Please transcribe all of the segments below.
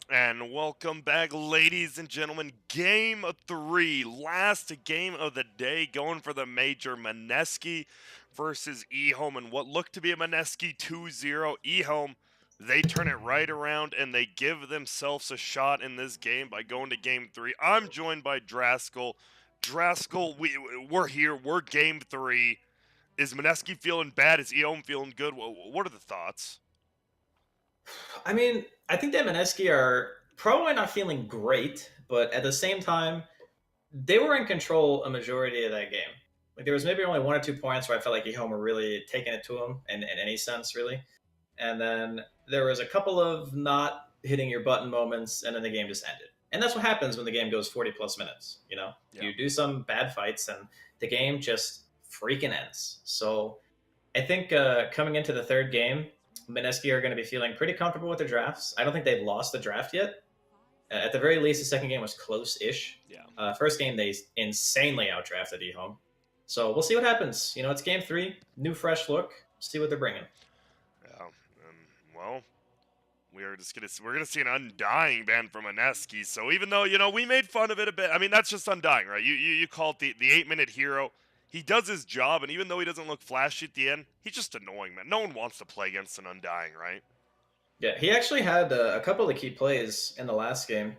And welcome back, ladies and gentlemen. Game of three, last game of the day, going for the major. Mineski versus Ehome, and what looked to be a Mineski 2-0. Ehome, they turn it right around and they give themselves a shot in this game by going to game three. I'm joined by Draskell. Draskell, we're here. We're game three. Is Mineski feeling bad? Is Ehome feeling good? What are the thoughts? I mean, I think that Mineski are probably not feeling great, but at the same time, they were in control a majority of that game. Like there was maybe only 1 or 2 points where I felt like Ehome were really taking it to him in any sense, really. And then there was a couple of not hitting your button moments, and then the game just ended. And that's what happens when the game goes 40 plus minutes. You know, Yeah. you do some bad fights, and the game just freaking ends. So I think coming into the third game, Mineski are going to be feeling pretty comfortable with their drafts. I don't think they've lost the draft yet. At the very least, the second game was close-ish. Yeah. First game, they insanely outdrafted Ehome. So we'll see what happens. You know, it's game three, new fresh look. See what they're bringing. Yeah. Well, we're gonna see an undying ban from Mineski. So even though we made fun of it a bit, I mean that's just undying, right? You call it the 8 minute hero. He does his job, and even though he doesn't look flashy at the end, he's just annoying, man. No one wants to play against an undying, right? Yeah, he actually had a couple of key plays in the last game.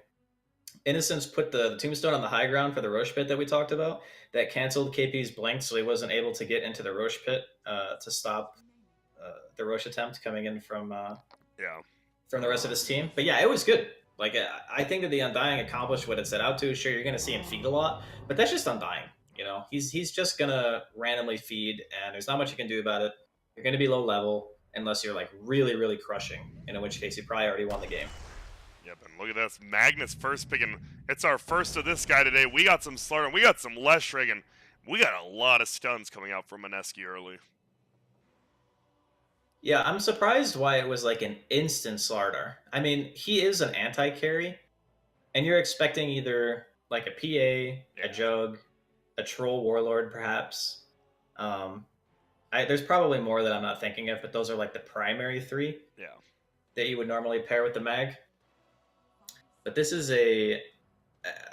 Innocence put the tombstone on the high ground for the Roche pit that we talked about. That canceled KP's blink, so he wasn't able to get into the Roche pit to stop the Roche attempt coming in Yeah. from the rest of his team. But yeah, it was good. Like I think that the Undying accomplished what it set out to. Sure, you're going to see him feed a lot, but that's just Undying. You know, he's just gonna randomly feed, and there's not much you can do about it. You're going to be low level unless you're like really crushing, in which case you probably already won the game. Yep. And look at this, Magnus first picking. It's our first of this guy today. We got some Slaughter, we got some Leshrig, and we got a lot of stuns coming out from Mineski early. Yeah, I'm surprised why it was like an instant Slardar. I mean, he is an anti-carry, and you're expecting either like a PA, a Yeah. Jug, a Troll Warlord, perhaps. Um, there's probably more that I'm not thinking of, but those are like the primary three Yeah. that you would normally pair with the Mag. But this is a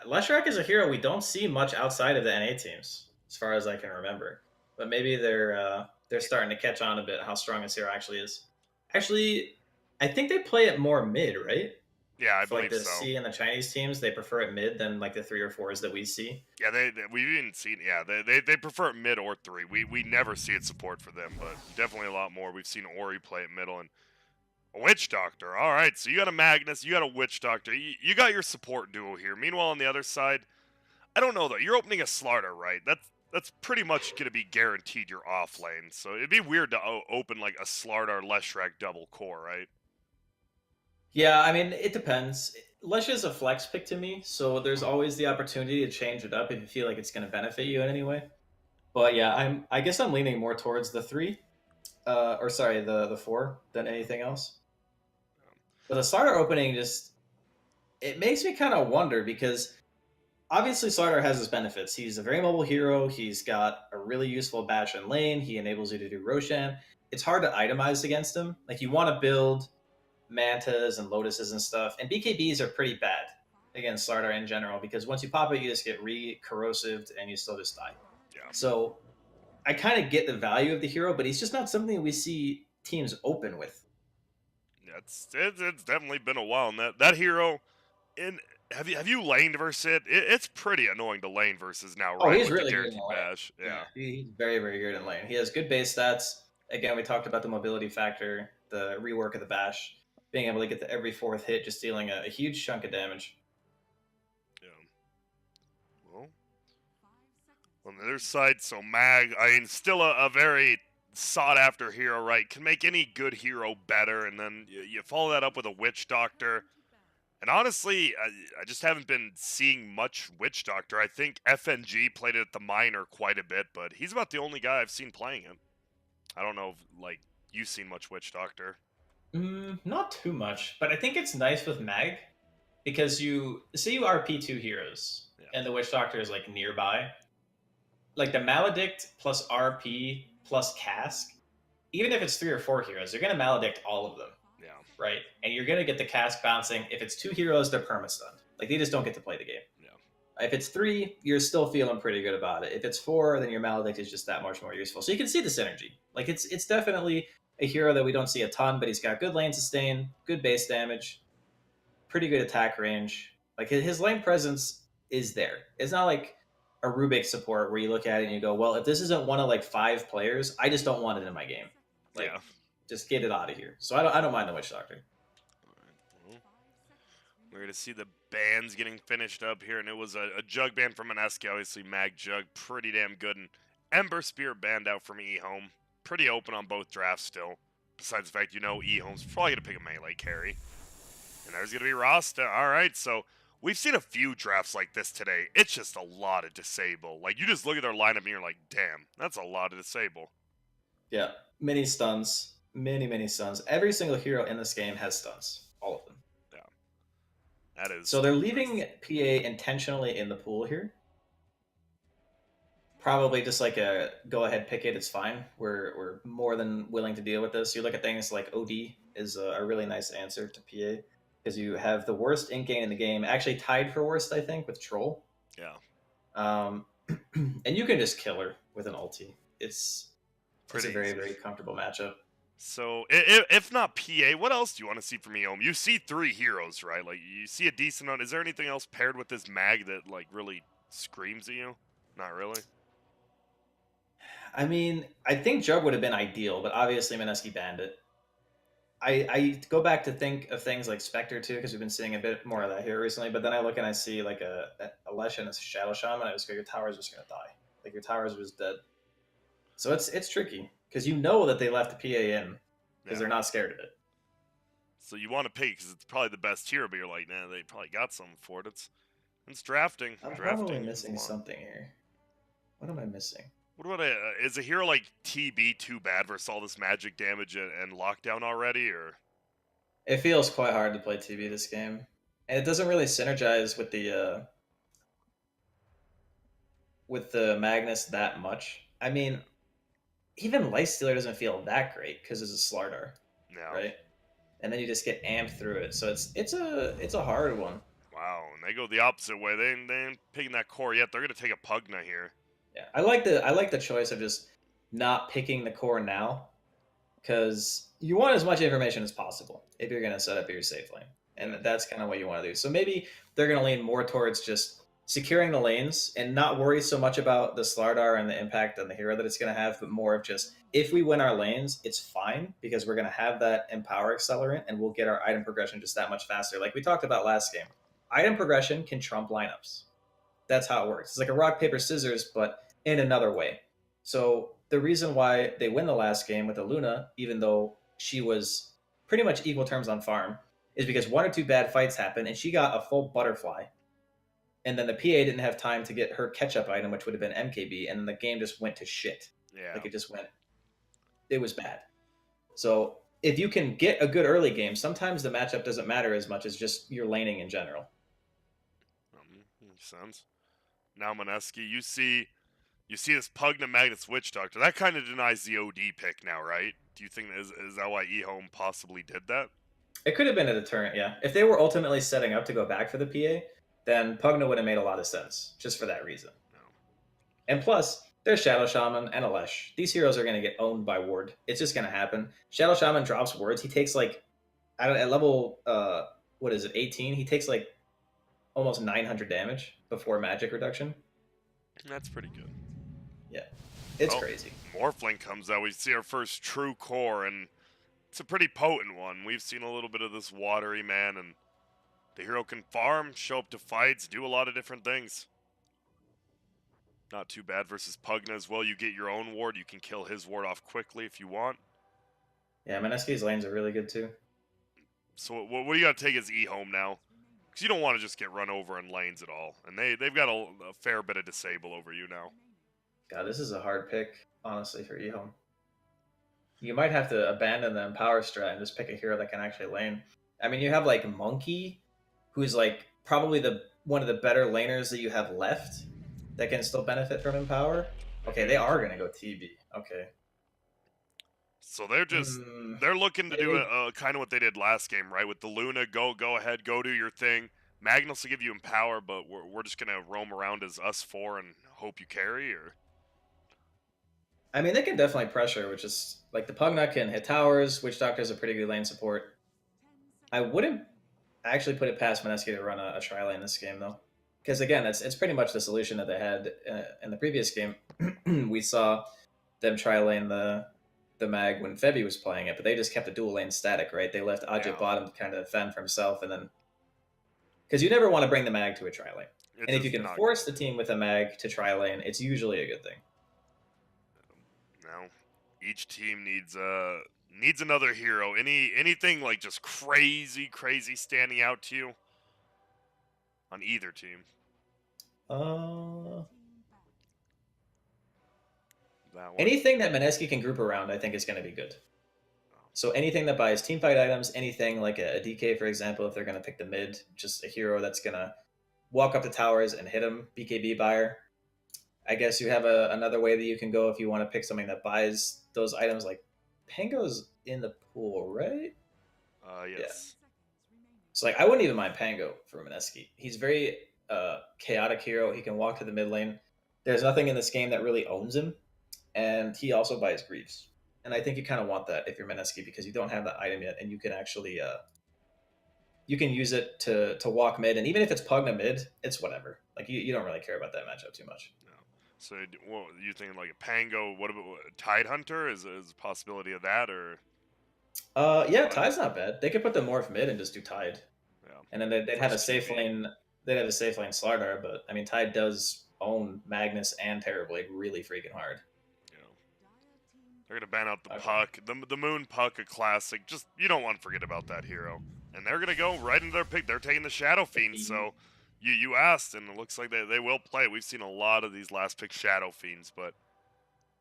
Leshrac is a hero we don't see much outside of the NA teams, as far as I can remember. But maybe they're starting to catch on a bit how strong this hero actually is. Actually, I think they play it more mid, right? Yeah, I For like believe the so. C and the Chinese teams, they prefer it mid than like the three or fours that we see. Yeah, we've even seen. Yeah, they prefer it mid or three. We never see it support for them, but definitely a lot more. We've seen Ori play it middle and a Witch Doctor. All right, so you got a Magnus, you got a Witch Doctor. You got your support duo here. Meanwhile, on the other side, I don't know though. You're opening a Slardar, right? That's pretty much gonna be guaranteed your off lane. So it'd be weird to open like a Slardar Leshrac double core, right? Yeah, I mean it depends. Lesh is a flex pick to me, so there's always the opportunity to change it up if you feel like it's going to benefit you in any way. But yeah, I guess I'm leaning more towards the three, or sorry, the four than anything else. But the starter opening just it makes me kind of wonder because obviously Slardar has his benefits. He's a very mobile hero. He's got a really useful bash in lane. He enables you to do Roshan. It's hard to itemize against him. Like you want to build mantas and lotuses and stuff, and BKBs are pretty bad against Slardar in general because once you pop it, you just get re-corrosived and you still just die. Yeah. So I kind of get the value of the hero, but he's just not something we see teams open with. Yeah, it's definitely been a while. And that hero, in have you laned versus it? It's pretty annoying to lane versus now, Oh, right? he's With the really good in the guaranteed lane. bash. Yeah, Yeah. he's very good in lane. He has good base stats. Again, we talked about the mobility factor, the rework of the bash, being able to get to every fourth hit, just dealing a huge chunk of damage. Yeah. Well, on the other side, so Mag, I mean, still a very sought after hero, right? Can make any good hero better, and then you follow that up with a Witch Doctor. And honestly, I just haven't been seeing much Witch Doctor. I think FNG played it at the minor quite a bit, but he's about the only guy I've seen playing it. I don't know if, like, you've seen much Witch Doctor. Not too much, but I think it's nice with Mag because you say you RP two heroes Yeah. and the Witch Doctor is like nearby. Like the Maledict plus RP plus Cask, even if it's three or four heroes, you're gonna Maledict all of them. Yeah. right? And you're gonna get the cast bouncing. If it's 2 heroes, they're perma-stunned. Like they just don't get to play the game. Yeah. If it's 3, you're still feeling pretty good about it. If it's 4, then your Maledict is just that much more useful. So you can see the synergy. Like it's definitely a hero that we don't see a ton, but he's got good lane sustain, good base damage, pretty good attack range. Like his lane presence is there. It's not like a Rubik support where you look at it and you go, well, if this isn't one of like 5 players, I just don't want it in my game. Like, Yeah. just get it out of here. So I don't mind the Witch Doctor. Well, we're going to see the bans getting finished up here, and it was a Jug ban from Mineski, obviously Mag Jug, pretty damn good, and Ember Spear banned out from Ehome. Pretty open on both drafts still, besides the fact Ehome's probably going to pick a melee carry. And there's going to be Rasta. All right, so we've seen a few drafts like this today. It's just a lot of disable. Like, you just look at their lineup and you're like, damn, that's a lot of disable. Yeah, many stuns. Many stuns. Every single hero in this game has stuns. All of them. Yeah. That is. So they're leaving PA intentionally in the pool here. Probably just like a go ahead, pick it. It's fine. We're more than willing to deal with this. You look at things like OD is a really nice answer to PA because you have the worst ink gain in the game, actually tied for worst, I think, with Troll. Yeah. And you can just kill her with an ulti. It's a very, easy. very comfortable matchup. So, if not PA, what else do you want to see from Ehome? You see 3 heroes, right? Like, you see a decent amount. Is there anything else paired with this mag that, like, really screams at you? Not really. I mean, I think Jug would have been ideal, but obviously Mineski banned it. I go back to think of things like Spectre too, because we've been seeing a bit more of that here recently. But then I look and I see like a Lesh and a Shadow Shaman. I just go, your tower's just gonna die. Like your tower's just dead. So it's tricky because you know that they left the PA in because they're not scared of it. So you want to pick because it's probably the best hero, but you're like, nah, they probably got something for it. It's drafting. I'm drafting probably missing something here. What am I missing? What about is a hero like TB too bad versus all this magic damage and lockdown already, or? It feels quite hard to play TB this game, and it doesn't really synergize with the Magnus that much. I mean, even Lifestealer doesn't feel that great because it's a Slardar, right? And then you just get amped through it, so it's a hard one. Wow, and they go the opposite way. They ain't picking that core yet. They're gonna take a Pugna here. Yeah, I like the choice of just not picking the core now, because you want as much information as possible if you're gonna set up your safe lane, and that's kind of what you want to do. So maybe they're gonna lean more towards just securing the lanes and not worry so much about the Slardar and the impact on the hero that it's gonna have, but more of just if we win our lanes, it's fine because we're gonna have that empower accelerant and we'll get our item progression just that much faster. Like we talked about last game, item progression can trump lineups. That's how it works. It's like a rock paper scissors, but in another way. So the reason why they win the last game with Aluna, even though she was pretty much equal terms on farm, is because 1 or 2 bad fights happened and she got a full butterfly. And then the PA didn't have time to get her catch-up item, which would have been MKB, and the game just went to shit. Yeah. Like it was bad. So if you can get a good early game, sometimes the matchup doesn't matter as much as just your laning in general. Makes sense. Now Mineski, you see this Pugna Magnus Witch Doctor. That kind of denies the OD pick now, right? Do you think is that why Ehome possibly did that? It could have been a deterrent, yeah. If they were ultimately setting up to go back for the PA, then Pugna would have made a lot of sense, just for that reason. No. And plus, there's Shadow Shaman and Alesh. These heroes are going to get owned by Ward. It's just going to happen. Shadow Shaman drops wards. He takes like, at level, 18? He takes like almost 900 damage before magic reduction. That's pretty good. Yeah, it's crazy. Morphling comes out. We see our first true core, and it's a pretty potent one. We've seen a little bit of this watery man, and the hero can farm, show up to fights, do a lot of different things. Not too bad versus Pugna as well. You get your own ward. You can kill his ward off quickly if you want. Yeah, Mineski's lanes are really good too. So what do you got to take as Ehome now? Because you don't want to just get run over in lanes at all. And they've got a fair bit of disable over you now. God, this is a hard pick, honestly, for Ehome. You might have to abandon the Empower strat and just pick a hero that can actually lane. I mean, you have like Monkey, who's like probably one of the better laners that you have left that can still benefit from Empower. Okay, they are going to go TB. Okay. So they're just Mm, they're looking to do they, a kind of what they did last game, right? With the Luna, go ahead, go do your thing. Magnus will give you empower, but we're just gonna roam around as us four and hope you carry. Or I mean, they can definitely pressure, which is like the Pugna can hit towers, Witch Doctor is a pretty good lane support. I wouldn't actually put it past Mineski to run a tri lane this game though, because again, it's pretty much the solution that they had in the previous game. We saw them tri lane the mag when Febby was playing it, but they just kept the dual lane static, right? They left Ajit yeah, bottom to kind of fend for himself, and then because you never want to bring the mag to a tri lane, it's and if you just can not force good. the team with a mag to tri lane, it's usually a good thing. Now, each team needs another hero. Anything like just crazy standing out to you on either team. Uh, That one. Anything that Mineski can group around, I think is going to be good. So anything that buys team fight items, anything like a DK, for example, if they're going to pick the mid, just a hero that's going to walk up the towers and hit them, BKB buyer. I guess you have another way that you can go if you want to pick something that buys those items. Like Pango's in the pool, right? Yeah. Yes. So like I wouldn't even mind Pango for Mineski. He's very chaotic hero. He can walk to the mid lane. There's nothing in this game that really owns him, and he also buys Greaves. And I think you kind of want that if you're Mineski because you don't have that item yet, and you can actually you can use it to walk mid, and even if it's Pugna mid, it's whatever. Like you don't really care about that matchup too much. No. So, what you thinking like a Pango? What about Tide Hunter? Is a possibility of that or? Yeah, What? Tide's not bad. They could put the Morph mid and just do Tide, Yeah. and then they'd have a First safe QB. lane. They'd have a safe lane Slardar, but I mean Tide does own Magnus and Terrorblade really freaking hard. You know, they're gonna ban out the Okay. Puck, the Moon Puck, a classic. Just you don't want to forget about that hero. And they're gonna go right into their pick. They're taking the Shadow Fiend. So you asked, and it looks like they will play. We've seen a lot of these last pick Shadow Fiends, but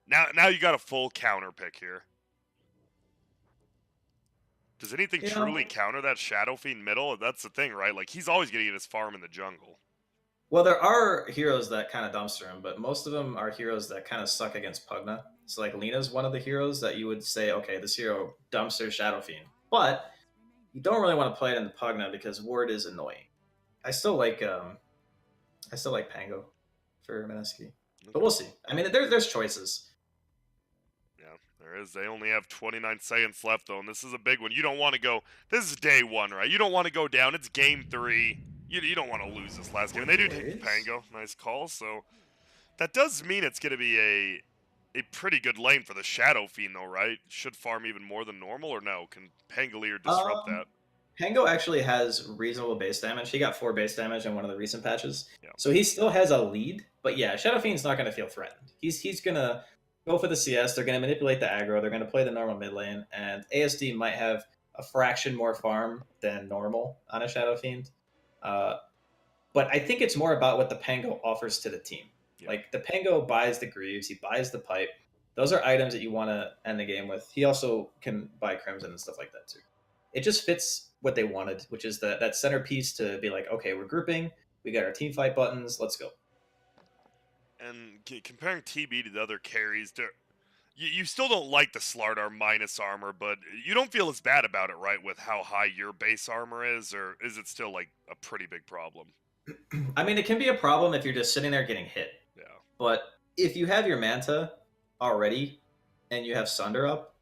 now you got a full counter pick here. Does anything Yeah. truly counter that Shadow Fiend middle? That's the thing, right? Like he's always gonna get his farm in the jungle. Well, there are heroes that kind of dumpster him, but most of them are heroes that kind of suck against Pugna. So like Lena's one of the heroes that you would say, okay, this hero dumpster Shadow Fiend, but you don't really want to play it in the Pugna because Ward is annoying. I still like Pango for Mineski, but Okay. we'll see. I mean, there's choices. Yeah, there is. They only have 29 seconds left, though, and this is a big one. You don't want to go. This is day one, right? You don't want to go down. It's game three. You don't want to lose this last game. And they do take the Anyways, Pango. Nice call. So that does mean it's going to be a pretty good lane for the Shadow Fiend, though, right? Should farm even more than normal, or no? Can Pangolier disrupt um, that? Pango actually has reasonable base damage. He got 4 base damage in one of the recent patches, Yeah. so he still has a lead. But yeah, Shadow Fiend's not going to feel threatened. He's gonna go for the CS. They're going to manipulate the aggro. They're going to play the normal mid lane, and ASD might have a fraction more farm than normal on a Shadow Fiend. Uh, but I think it's more about what the Pango offers to the team. Yeah. Like the Pango buys the Greaves, he buys the pipe. Those are items that you want to end the game with. He also can buy Crimson and stuff like that too. It just fits what they wanted, which is that centerpiece to be like, okay, we're grouping, we got our team fight buttons, let's go. And comparing TB to the other carries, you still don't like the Slardar minus armor, but you don't feel as bad about it, right? With how high your base armor is, or is it still like a pretty big problem? I mean, it can be a problem if you're just sitting there getting hit, Yeah. but if you have your Manta already and you have Sunder up,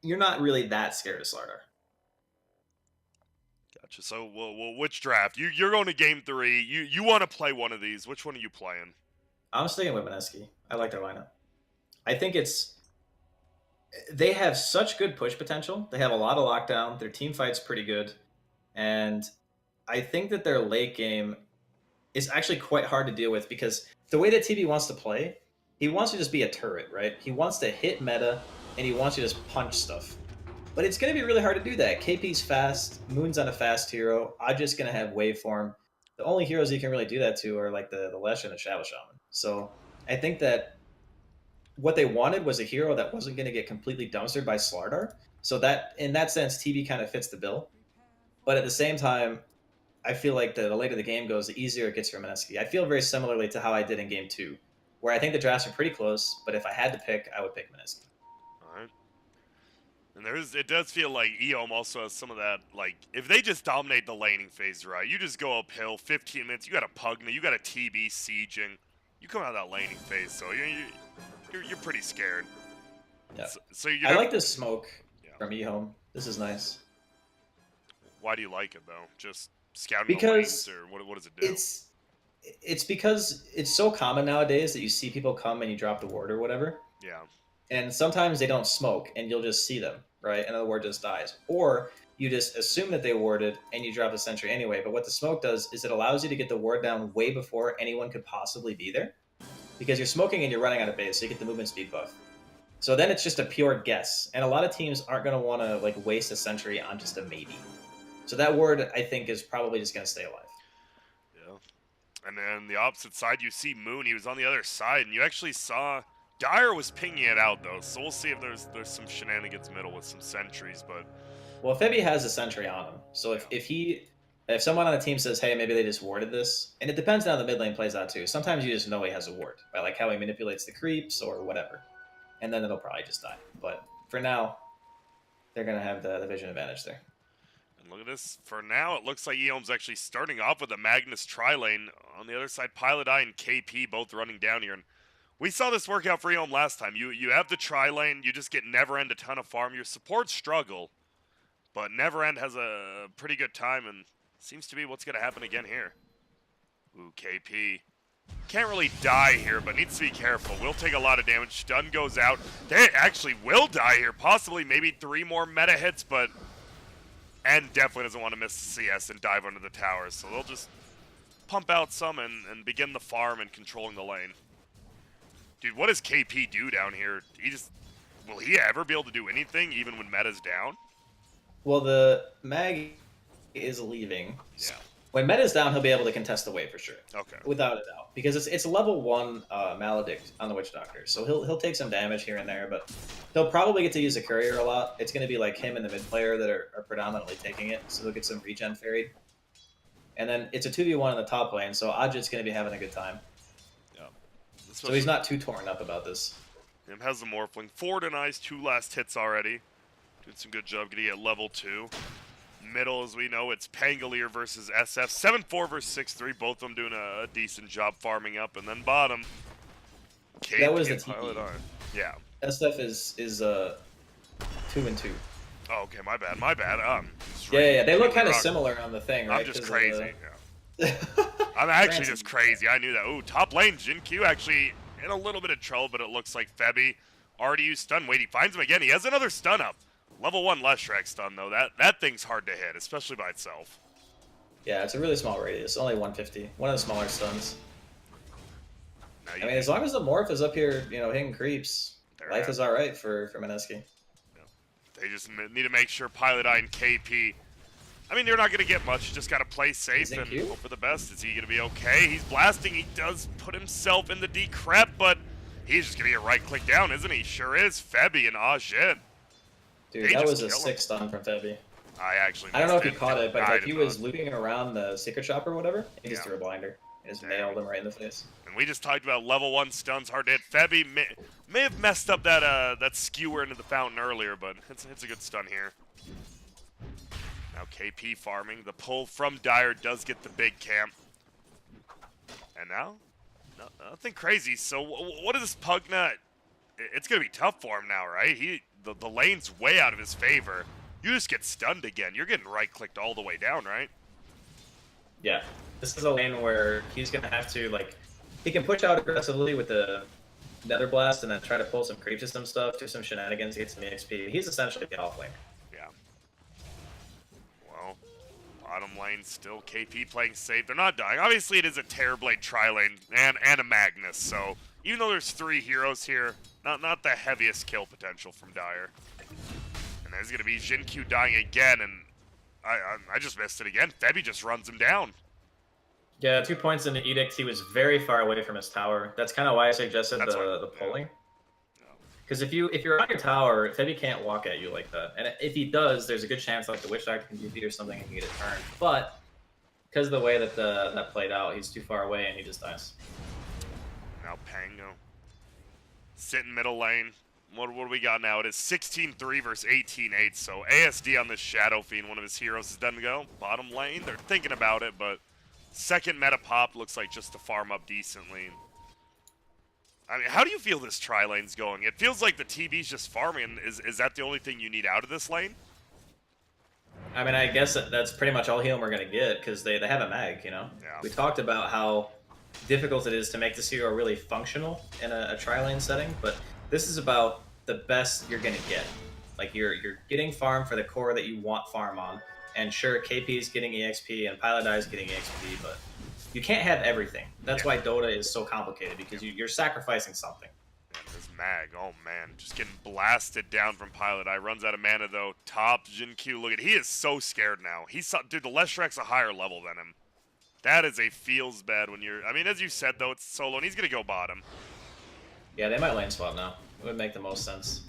you're not really that scared of Slardar. Gotcha. So, well, which draft? You're going to game three. You want to play one of these? Which one are you playing? I'm sticking with Mineski. I like their lineup. I think they have such good push potential. They have a lot of lockdown. Their team fight's pretty good, and I think that their late game is actually quite hard to deal with because the way that TB wants to play, he wants to just be a turret, right? He wants to hit meta and he wants to just punch stuff. But it's going to be really hard to do that. KP's fast, Moon's on a fast hero, Ajit's going to have waveform. The only heroes you can really do that to are like the Lesh and the Shadow Shaman. So I think that what they wanted was a hero that wasn't going to get completely dumpstered by Slardar. So that in that sense, TB kind of fits the bill. But at the same time, I feel like the later the game goes, the easier it gets for Mineski. I feel very similarly to how I did in game 2, where I think the drafts are pretty close, but if I had to pick, I would pick Mineski. All right. And it does feel like Ehome also has some of that, like, if they just dominate the laning phase, right? You just go uphill, 15 minutes, you got a Pugna, you got a TB sieging. You come out of that laning phase, so you're pretty scared. Yeah. So you're I not, like this smoke yeah. from Ehome. This is nice. Why do you like it, though? Just scouting the lanes, Because or what does it do? it's it's because it's so common nowadays that you see people come and you drop the ward or whatever. Yeah. And sometimes they don't smoke and you'll just see them, right? And the ward just dies. Or you just assume that they warded and you drop the sentry anyway. But what the smoke does is it allows you to get the ward down way before anyone could possibly be there. Because you're smoking and you're running out of base, so you get the movement speed buff. So then it's just a pure guess. And a lot of teams aren't gonna want to like waste a sentry on just a maybe. So that ward I think is probably just gonna stay alive. Yeah. And then the opposite side, you see Moon. He was on the other side, and you actually saw Dire was pinging it out though. So we'll see if there's some shenanigans middle with some sentries. But Well, Febby has a sentry on him, so if someone on the team says, "Hey, maybe they just warded this," and it depends on how the mid lane plays out too. Sometimes you just know he has a ward by like how he manipulates the creeps or whatever, and then it'll probably just die. But for now, they're gonna have the vision advantage there. and look at this. For now, it looks like Ehome's actually starting off with a Magnus tri-lane. On the other side, Pilot Eye and KP both running down here. And we saw this work out for Ehome last time. You have the tri-lane, you just get Neverend a ton of farm. Your supports struggle, but Neverend has a pretty good time, and seems to be what's going to happen again here. Ooh, KP. Can't really die here, but needs to be careful. Will take a lot of damage. Stun goes out. They actually will die here. Possibly maybe 3 more meta hits, but... And definitely doesn't want to miss the CS and dive under the towers. So they'll just pump out some and begin the farm and controlling the lane. Dude, what does KP do down here? Will he ever be able to do anything, even when meta's down? Well, the mag is leaving. Yeah. When meta's down, he'll be able to contest the wave for sure. Okay. Without a doubt, because it's level 1 maledict on the Witch Doctor, so he'll take some damage here and there, but he'll probably get to use a courier a lot. It's going to be like him and the mid player that are predominantly taking it, so he'll get some regen ferried. And then it's a 2v1 in the top lane, so Ajit's going to be having a good time. Yeah. So he's not too torn up about this. Him has the Morphling. 4 denies, 2 last hits already. Doing some good job getting at level 2. Middle, as we know, it's Pangolier versus SF. 7-4 versus 6-3. Both of them doing a decent job farming up. And then bottom, KP That was the Pilot TP. Eye. Yeah. SF is 2-2. Oh, okay, my bad. Yeah, they look kind of similar on the thing, right? I'm just crazy. Yeah. Yeah. I'm actually just crazy. I knew that. Ooh, top lane, Jin Q actually in a little bit of trouble, but it looks like Febby already used stun. Wait, he finds him again. He has another stun up. Level 1 Leshrac stun, though. That thing's hard to hit, especially by itself. Yeah, it's a really small radius. Only 150. One of the smaller stuns. Now I mean, as long as the morph is up here, hitting creeps, life is all right for Mineski. Yeah. They just need to make sure Pilot Eye and KP. I mean, you're not going to get much. You just got to play safe and hope for the best. Is he going to be okay? He's blasting. He does put himself in the decrep, but he's just going to get right-click down, isn't he? Sure is. Febby and Ajit. Dude, that was a sick stun from Febby. I don't know if he caught it, but like he was looping around the secret shop or whatever. He just threw a blinder. He just nailed him right in the face. And we just talked about level 1 stuns hard to hit. Febby may have messed up that skewer into the fountain earlier, but it's a good stun here. Now KP farming. The pull from Dire does get the big camp. And now, nothing crazy. So what is this Pugna? It's going to be tough for him now, right? The lane's way out of his favor. You just get stunned again. You're getting right-clicked all the way down, right? Yeah. This is a lane where he's going to have to, like, he can push out aggressively with the Nether Blast and then try to pull some creep system stuff, do some shenanigans, get some EXP. He's essentially the off laner. Yeah. Well, bottom lane still KP playing safe. They're not dying. Obviously, it is a Terrorblade tri-lane and a Magnus, so even though there's 3 heroes here, not the heaviest kill potential from Dire. And there's going to be Jin Q dying again, and I just missed it again. Febby just runs him down. Yeah, 2 points in the Edict. He was very far away from his tower. That's kind of why I suggested the pulling. Because if you're on your tower, Febby can't walk at you like that. And if he does, there's a good chance like the Witch Doctor can DP or something and can get a turn. But because of the way that that played out, he's too far away and he just dies. Now Pango. Sit in middle lane. What do we got now? It is 16-3 versus 18-8. So ASD on this Shadow Fiend, one of his heroes, is done to go. Bottom lane, they're thinking about it, but second meta pop looks like just to farm up decently. I mean, how do you feel this tri lane's going? It feels like the TB's just farming. Is that the only thing you need out of this lane? I mean, I guess that's pretty much all heal we're going to get, because they have a mag, you know? Yeah. We talked about how difficult it is to make this hero really functional in a tri-lane setting, but this is about the best you're going to get. Like, you're getting farm for the core that you want farm on, and sure, KP is getting EXP and Pilot Eye is getting EXP, but you can't have everything. That's why Dota is so complicated, because you're sacrificing something. Man, this mag, oh man, just getting blasted down from Pilot Eye. Runs out of mana though. Top Jin Q, look at, he is so scared now. Dude, the Leshrek's a higher level than him. That is a feels bad when you're, I mean, as you said though, it's solo and he's gonna go bottom. Yeah, they might lane swap now. It would make the most sense.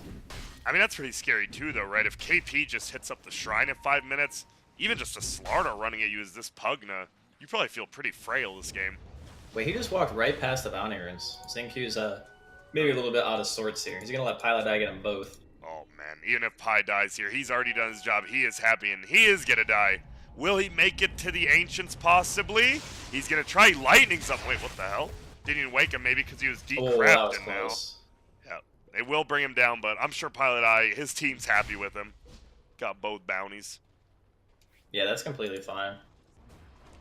I mean, that's pretty scary too though, right? If KP just hits up the shrine in 5 minutes, even just a Slardar running at you as this Pugna, you probably feel pretty frail this game. Wait, he just walked right past the bounty runes. Xingqiu's maybe a little bit out of sorts here. He's gonna let Pilot Die get them both. Oh man, even if Pi dies here, he's already done his job. He is happy and he is gonna die. Will he make it to the Ancients possibly? He's gonna try lightning something. Wait, what the hell? Didn't even wake him, maybe because he was deep crapped in now. Yeah, they will bring him down, but I'm sure Pilot Eye, his team's happy with him. Got both bounties. Yeah, that's completely fine.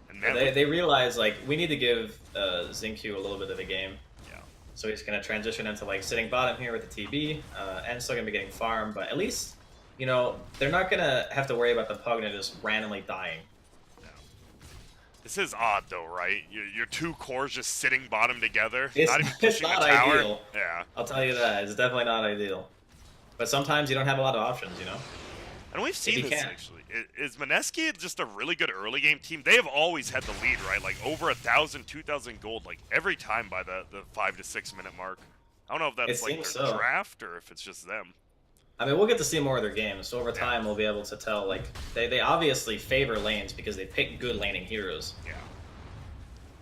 And man, they realize, like, we need to give Xingqiu a little bit of a game. Yeah. So he's going to transition into, like, sitting bottom here with the TB, and still going to be getting farm, but at least, you know, they're not going to have to worry about the Pugna just randomly dying. Yeah. This is odd, though, right? Your two cores just sitting bottom together, It's not even pushing not the tower. ideal. Yeah. I'll tell you that. It's definitely not ideal. But sometimes you don't have a lot of options, you know? And we've seen this, actually. Is Mineski just a really good early game team? They have always had the lead, right? Like, over 1,000, 2,000 gold, like, every time by the 5 to 6 minute mark. I don't know if that's, like, their draft or if it's just them. I mean, we'll get to see more of their games, so over time we'll be able to tell, like, they obviously favor lanes because they pick good laning heroes. Yeah.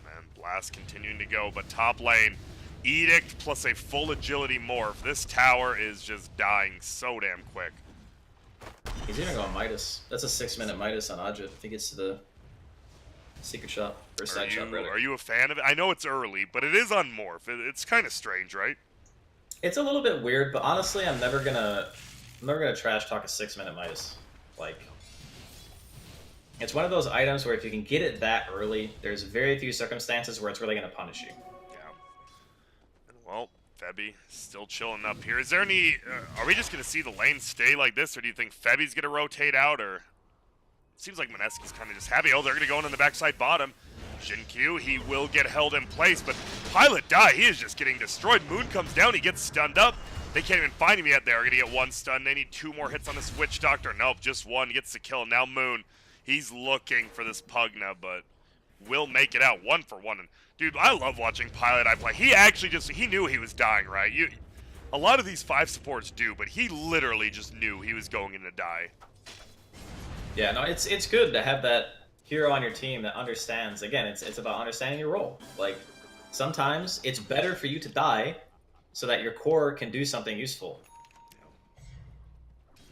Man, Blast continuing to go, but top lane, Edict plus a full agility morph. This tower is just dying so damn quick. He's even going Midas. That's a 6-minute Midas on Ajit if he gets to the secret shop, or side shop, rather. Are you a fan of it? I know it's early, but it is on morph. It's kind of strange, right? It's a little bit weird, but honestly, I'm never gonna trash talk a 6-minute Midas. Like, it's one of those items where if you can get it that early, there's very few circumstances where it's really gonna punish you. Yeah. And well, Febby still chilling up here. Is there any? Are we just gonna see the lane stay like this, or do you think Febby's gonna rotate out? Or seems like Mineski's kind of just happy. Oh, they're gonna go in on the backside bottom. Jin-Q, he will get held in place, but Pilot Die, he is just getting destroyed. Moon comes down, he gets stunned up. They can't even find him yet. They're gonna get one stun. They need 2 more hits on this Witch Doctor. Nope, just one gets the kill. Now Moon, he's looking for this Pugna, but will make it out 1 for 1. And dude, I love watching Pilot Eye play. He actually he knew he was dying, right? A lot of these 5 supports do, but he literally just knew he was going in to die. Yeah, no, it's good to have that hero on your team that understands. Again, it's about understanding your role. Like, sometimes it's better for you to die so that your core can do something useful.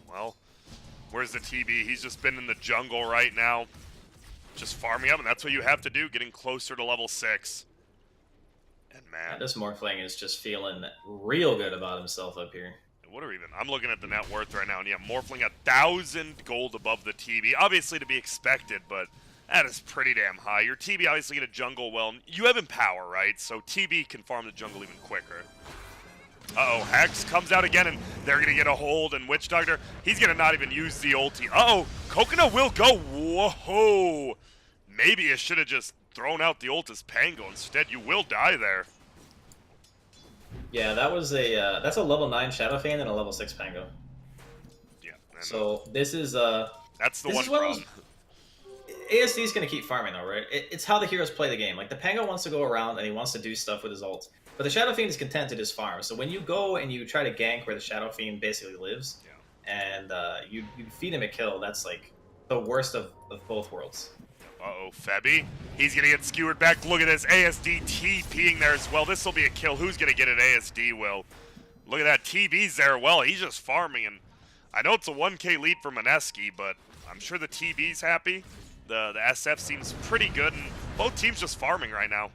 Well, where's the TB? He's just been in the jungle right now, just farming up, and that's what you have to do, getting closer to level 6. And man, this Morphling is just feeling real good about himself up here. What are even? I'm looking at the net worth right now, and yeah, Morphling 1,000 gold above the TB. Obviously to be expected, but that is pretty damn high. Your TB obviously going to jungle well. You have Empower, right? So TB can farm the jungle even quicker. Uh-oh, Hex comes out again, and they're going to get a hold, and Witch Doctor, he's going to not even use the ulti. Uh-oh, Coconut will go. Whoa! Maybe it should have just thrown out the ult as Pango. Instead, you will die there. Yeah, that was that's a level 9 Shadow Fiend and a level 6 Pango. Yeah. So this is that's the one problem. ASD is going to keep farming though, right? It's how the heroes play the game. Like, the Pango wants to go around and he wants to do stuff with his ult. But the Shadow Fiend is content to just farm. So when you go and you try to gank where the Shadow Fiend basically lives, and you feed him a kill, that's like the worst of both worlds. Uh-oh, Febby. He's going to get skewered back. Look at this. ASD TPing there as well. This will be a kill. Who's going to get it? ASD will. Look at that, TB's there. Well, he's just farming, and I know it's a 1K lead for Mineski, but I'm sure the TB's happy. The SF seems pretty good, and both teams just farming right now.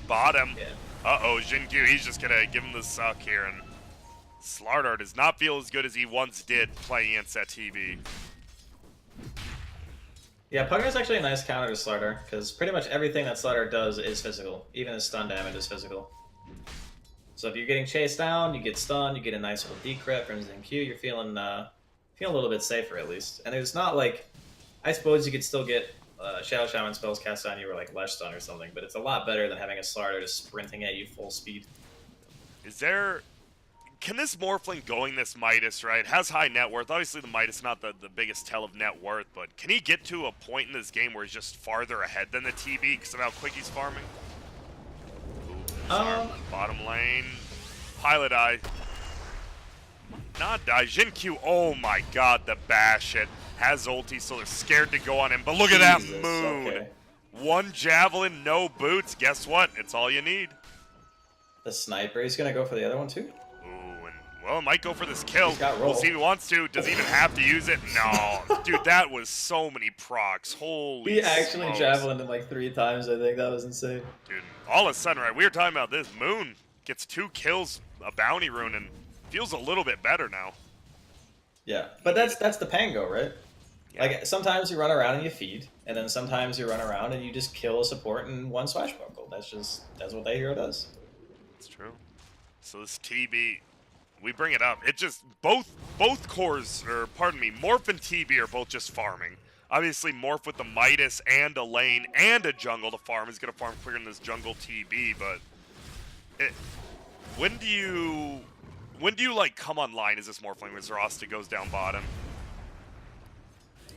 Bottom. Yeah. Uh-oh, Jinkyu, he's just gonna give him the suck here, and Slardar does not feel as good as he once did playing against that TB. Yeah, Pugner's actually a nice counter to Slardar, because pretty much everything that Slardar does is physical. Even his stun damage is physical. So if you're getting chased down, you get stunned, you get a nice little decrit from Jinkyu, you're feeling a little bit safer at least. And it's not like, I suppose you could still get Shadow Shaman spells cast on you or like Lesh Stun or something, but it's a lot better than having a Slardar just sprinting at you full speed. Can this Morphling going this Midas, right, has high net worth. Obviously the Midas not the biggest tell of net worth, but can he get to a point in this game where he's just farther ahead than the TB because of how quick he's farming? Bottom lane. Pilot Eye. Not die. Jinkyu, oh my god, the bash it. Has ulti, so they're scared to go on him. But look at that moon. Okay. One javelin, no boots. Guess what? It's all you need. The sniper, he's gonna go for the other one too? Ooh, and well, might go for this kill. He's got roll. We'll see if he wants to. Does he even have to use it? No. Dude, that was so many procs. Holy He actually smokes. javelined him like 3 times, I think. That was insane. Dude, all of a sudden, right, we were talking about this. Moon gets 2 kills, a bounty rune, and feels a little bit better now. Yeah, but that's the Pango, right? Yeah. Like, sometimes you run around and you feed, and then sometimes you run around and you just kill a support in one swashbuckle. That's what that hero does. It's true. So this TB, we bring it up. It just, both cores, or pardon me, Morph and TB are both just farming. Obviously, Morph with the Midas and a lane and a jungle to farm is going to farm quicker than this jungle TB, but when do you like come online as this Morphling when Zoroasta goes down bottom?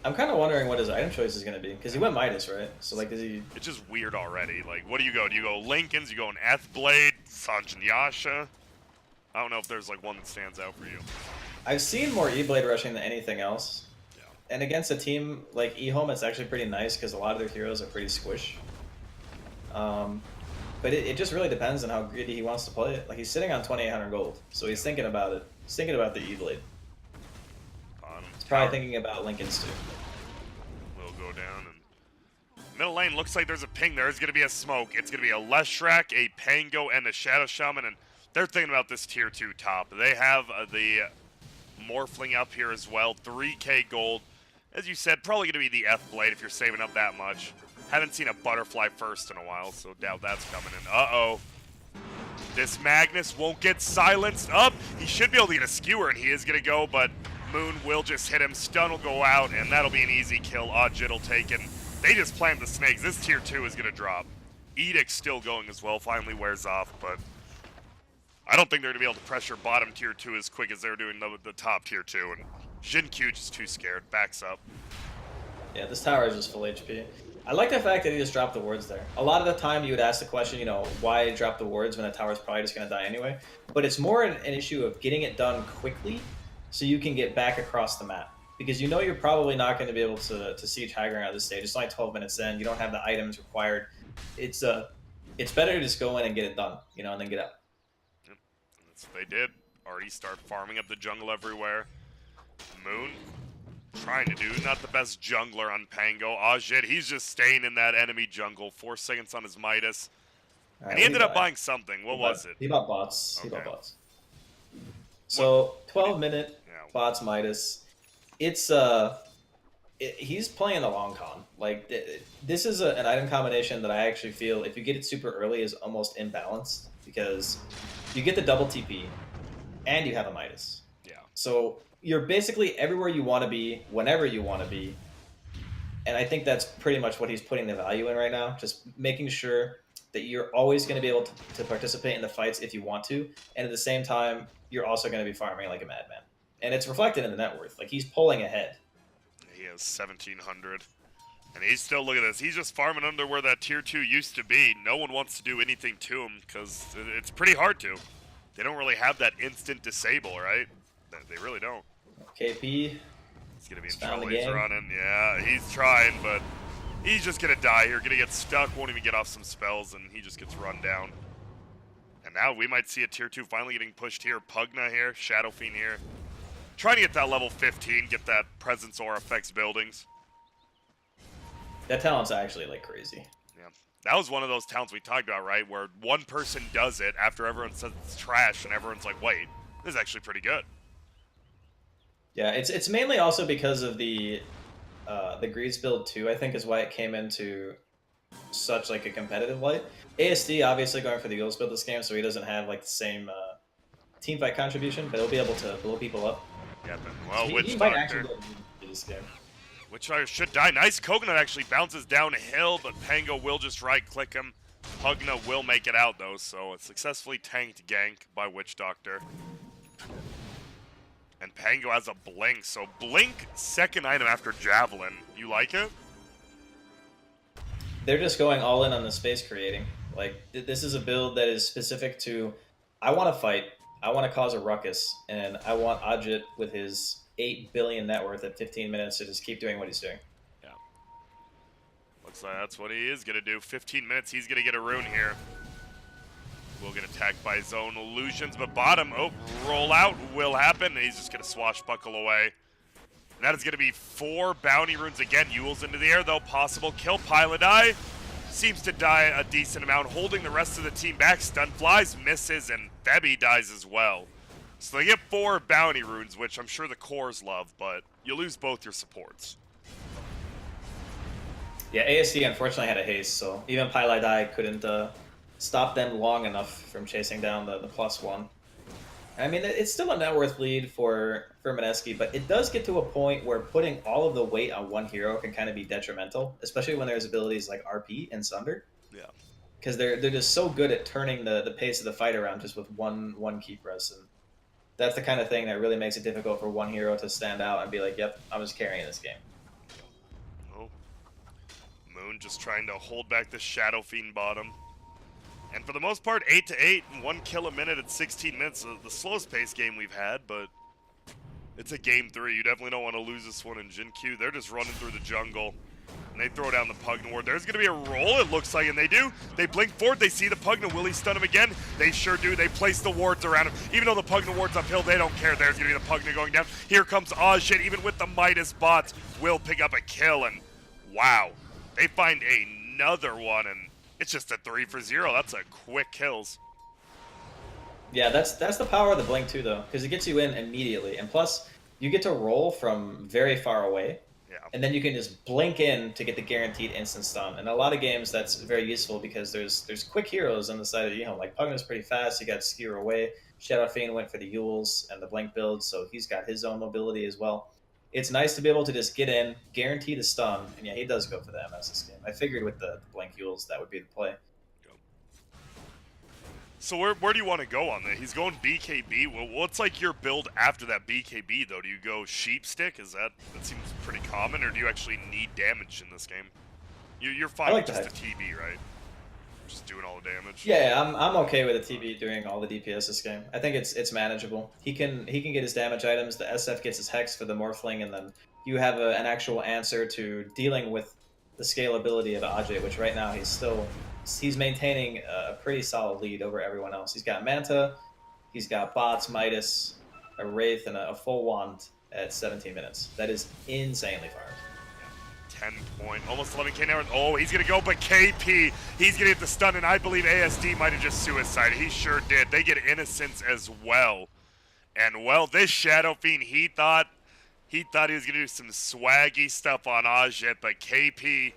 I'm kind of wondering what his item choice is going to be, because he went Midas, right? So, like, is he... It's just weird already. Like, what do you go? Do you go Lincoln's? You go an Blade, Sanjin Yasha? I don't know if there's, like, one that stands out for you. I've seen more E-Blade rushing than anything else. Yeah. And against a team like Ehome, it's actually pretty nice, because a lot of their heroes are pretty squish. But it just really depends on how greedy he wants to play it. Like, he's sitting on 2,800 gold, so he's thinking about it. He's thinking about the E-Blade. He's probably thinking about Lincoln's, too. We'll go down, and middle lane looks like there's a ping there. It's going to be a smoke. It's going to be a Leshrac, a Pango, and a Shadow Shaman, and they're thinking about this tier 2 top. They have the Morphling up here as well, 3k gold. As you said, probably going to be the Blade if you're saving up that much. Haven't seen a Butterfly first in a while, so doubt that's coming in. Uh-oh. This Magnus won't get silenced up. He should be able to get a skewer, and he is going to go, but Moon will just hit him. Stun will go out, and that'll be an easy kill. Jit will take it. They just plant the snakes. This tier 2 is going to drop. Edict's still going as well. Finally wears off, but I don't think they're going to be able to pressure bottom tier 2 as quick as they're doing the top tier 2. And Jinkyu just too scared. Backs up. Yeah, this tower is just full HP. I like the fact that he just dropped the wards there. A lot of the time you would ask the question, you know, why drop the wards when the tower's probably just going to die anyway? But it's more an issue of getting it done quickly so you can get back across the map. Because you know you're probably not going to be able to siege high ground at this stage. It's only 12 minutes in. You don't have the items required. It's better to just go in and get it done, you know, and then get out. Yep. That's what they did. Already start farming up the jungle everywhere. Moon trying to do, not the best jungler on Pango. Jit, he's just staying in that enemy jungle. 4 seconds on his Midas. Right, and he ended up buying something. What was it? He bought bots. Okay. He bought bots. So, 12-minute bots Midas. It's he's playing the long con. Like, this is an item combination that I actually feel, if you get it super early, is almost imbalanced, because you get the double TP and you have a Midas. Yeah. So you're basically everywhere you want to be, whenever you want to be. And I think that's pretty much what he's putting the value in right now. Just making sure that you're always going to be able to participate in the fights if you want to. And at the same time, you're also going to be farming like a madman. And it's reflected in the net worth. Like, he's pulling ahead. He has 1,700. And he's still, look at this, he's just farming under where that tier 2 used to be. No one wants to do anything to him because it's pretty hard to. They don't really have that instant disable, right? They really don't. KP. He's going to be in trouble. He's running. Yeah, he's trying, but he's just going to die here. Going to get stuck, won't even get off some spells, and he just gets run down. And now we might see a tier 2 finally getting pushed here. Pugna here, Shadow Fiend here. Trying to get that level 15, get that Presence Aura affects buildings. That talent's actually like crazy. Yeah. That was one of those talents we talked about, right? Where one person does it after everyone says it's trash and everyone's like, wait, this is actually pretty good. Yeah, it's mainly also because of the Greaves build too, I think is why it came into such like a competitive light. ASD obviously going for the Eagles build this game, so he doesn't have like the same team fight contribution, but he'll be able to blow people up. Yeah, then, well, So Witch he might Doctor. actually be able to do this game. Witch Doctor should die. Nice Coconut actually bounces downhill, but Pango will just right-click him. Pugna will make it out, though, so it's successfully tanked gank by Witch Doctor. And Pango has a Blink, so Blink, second item after Javelin. You like it? They're just going all in on the space creating. Like, this is a build that is specific to, I want to fight, I want to cause a ruckus, and I want Ajit with his 8 billion net worth at 15 minutes to just keep doing what he's doing. Yeah. Looks like that's what he is going to do. 15 minutes, he's going to get a rune here. Will get attacked by his own illusions, but bottom, roll out will happen, and he's just going to swashbuckle away. And that is going to be 4 bounty runes again. Yule's into the air, though. Possible kill. Pilot Eye seems to die a decent amount, holding the rest of the team back. Stun flies, misses, and Febby dies as well. So they get 4 bounty runes, which I'm sure the cores love, but you lose both your supports. Yeah, ASD unfortunately had a haste, so even Pilot Eye couldn't stop them long enough from chasing down the +1. I mean, it's still a net worth lead for Mineski, but it does get to a point where putting all of the weight on one hero can kind of be detrimental, especially when there's abilities like RP and Sunder. Yeah. Because they're just so good at turning the pace of the fight around just with one key press. And that's the kind of thing that really makes it difficult for one hero to stand out and be like, yep, I'm just carrying this game. Oh. Moon just trying to hold back the Shadow Fiend bottom. And for the most part, 8 to 8, 1 kill a minute at 16 minutes. The slowest pace game we've had, but it's a game 3. You definitely don't want to lose this one in Jin Q. They're just running through the jungle. And they throw down the Pugna ward. There's going to be a roll, it looks like, and they do. They blink forward. They see the Pugna. Will he stun him again? They sure do. They place the wards around him. Even though the Pugna ward's uphill, they don't care. There's going to be the Pugna going down. Here comes Ajit. Even with the Midas bots, will pick up a kill. And wow, they find another one, and it's just a 3 for 0. That's a quick kills. Yeah, that's the power of the blink too, though, because it gets you in immediately, and plus you get to roll from very far away. Yeah. And then you can just blink in to get the guaranteed instant stun. And a lot of games that's very useful because there's quick heroes on the side of, like Pugna's pretty fast. You got Skewer away. Shadow Fiend went for the Yules and the blink build, so he's got his own mobility as well. It's nice to be able to just get in, guarantee the stun, and yeah, he does go for the MS this game. I figured with the blink Yules that would be the play. So where do you want to go on that? He's going BKB. Well, what's like your build after that BKB though? Do you go sheep stick? That seems pretty common, or do you actually need damage in this game? You're fine with just a TB, right? Just doing all the damage. Yeah, I'm okay with a TB doing all the DPS this game. I think it's manageable. He can get his damage items. The SF gets his hex for the Morphling, and then you have an actual answer to dealing with the scalability of Ajay, which right now he's maintaining a pretty solid lead over everyone else. He's got Manta, he's got bots, Midas, a Wraith, and a full wand at 17 minutes. That is insanely far. 10 point, almost 11k now. Oh, he's gonna go, but KP, he's gonna get the stun, and I believe ASD might have just suicided. He sure did. They get Innocence as well. And well, this Shadow Fiend, he thought he was gonna do some swaggy stuff on Ajit, but KP,